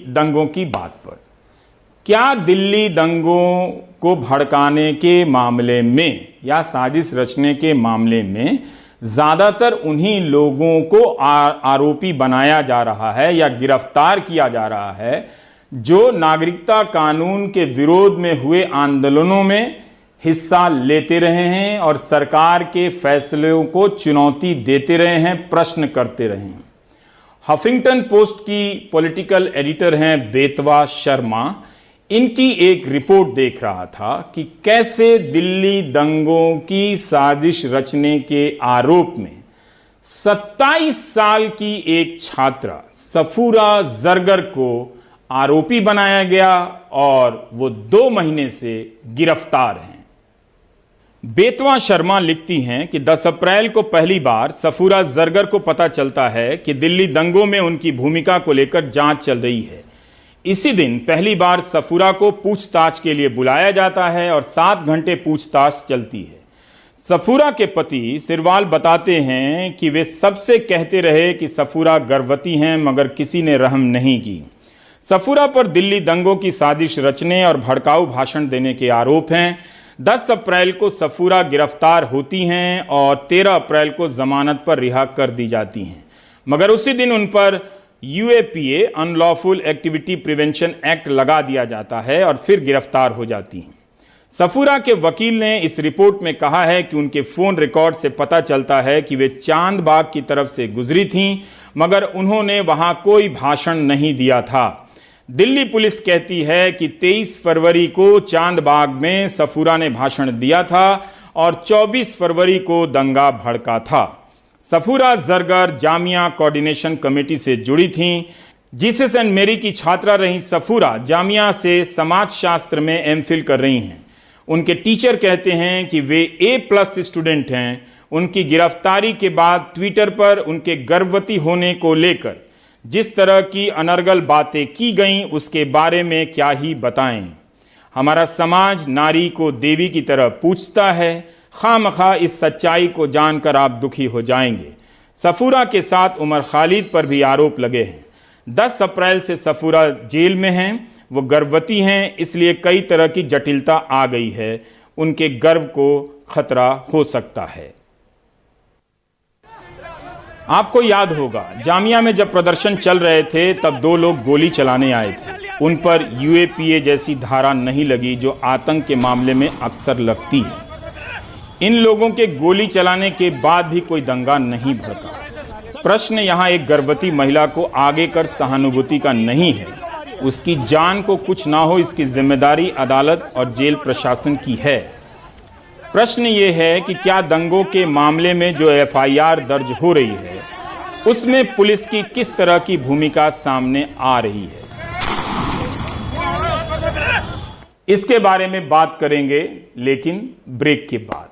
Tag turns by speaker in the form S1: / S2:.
S1: दंगों की बात पर। क्या दिल्ली दंगों को भड़काने के मामले में या साजिश रचने के मामले में ज्यादातर उन्हीं लोगों को आरोपी बनाया जा रहा है या गिरफ्तार किया जा रहा है जो नागरिकता कानून के विरोध में हुए आंदोलनों में हिस्सा लेते रहे हैं और सरकार के फैसलों को चुनौती देते रहे हैं, प्रश्न करते रहे हैं। हफिंगटन पोस्ट की पॉलिटिकल एडिटर हैं बेतवा शर्मा। इनकी एक रिपोर्ट देख रहा था कि कैसे दिल्ली दंगों की साजिश रचने के आरोप में 27 साल की एक छात्रा सफूरा जरगर को आरोपी बनाया गया और वो 2 महीने से गिरफ्तार हैं। बेतवा शर्मा लिखती हैं कि 10 अप्रैल को पहली बार सफूरा जरगर को पता चलता है कि दिल्ली दंगों में उनकी भूमिका को लेकर जांच चल रही है। इसी दिन पहली बार सफूरा को पूछताछ के लिए बुलाया जाता है और 7 घंटे पूछताछ चलती है। सफूरा के पति सिरवाल बताते हैं कि वे सबसे कहते रहे कि सफूरा गर्भवती हैं, मगर किसी ने रहम नहीं की। सफूरा पर दिल्ली दंगों की साजिश रचने और भड़काऊ भाषण देने के आरोप हैं। 10 अप्रैल को सफूरा गिरफ्तार होती हैं और 13 अप्रैल को जमानत पर रिहा कर दी जाती हैं, मगर उसी दिन उन पर UAPA unlawful activity prevention act लगा दिया जाता है और फिर गिरफ्तार हो जाती हैं। सफूरा के वकील ने इस रिपोर्ट में कहा है कि उनके फोन रिकॉर्ड से पता चलता है कि वे चांद बाग की तरफ से गुजरी थीं, मगर उन्होंने वहां कोई भाषण नहीं दिया था। दिल्ली पुलिस कहती है कि 23 फरवरी को चांद बाग में सफूरा ने भाषण दिया था और 24 फरवरी को दंगा भड़का था। सफूरा जरगर जामिया कोऑर्डिनेशन कमेटी से जुड़ी थीं। जीसस एंड मेरी की छात्रा रही सफूरा जामिया से समाजशास्त्र में एमफिल कर रही हैं। उनके टीचर कहते हैं कि वे A+ स्टूडेंट हैं। उनकी गिरफ्तारी के बाद ट्विटर पर उनके गर्भवती होने को लेकर जिस तरह की अनर्गल बातें की गईं उसके बारे में क्या ही बताएं। हमारा समाज नारी को देवी की तरह पूछता है। खामखा इस सच्चाई को जानकर आप दुखी हो जाएंगे। सफूरा के साथ उमर खालिद पर भी आरोप लगे हैं। 10 अप्रैल से सफूरा जेल में हैं। वो गर्भवती हैं, इसलिए कई तरह की जटिलता आ गई है। उनके गर्भ को खतरा हो सकता है। आपको याद होगा जामिया में जब प्रदर्शन चल रहे थे तब 2 लोग गोली चलाने आए थे। उन पर यूएपीए जैसी धारा नहीं लगी जो आतंक के मामले में अक्सर लगती है। इन लोगों के गोली चलाने के बाद भी कोई दंगा नहीं भड़का। प्रश्न यहाँ एक गर्भवती महिला को आगे कर सहानुभूति का नहीं है। उसकी जान को कुछ ना हो इसकी जिम्मेदारी अदालत और जेल प्रशासन की है। प्रश्न ये है कि क्या दंगों के मामले में जो एफआईआर दर्ज हो रही है उसमें पुलिस की किस तरह की भूमिका सामने आ रही है। इसके बारे में बात करेंगे, लेकिन ब्रेक के बाद।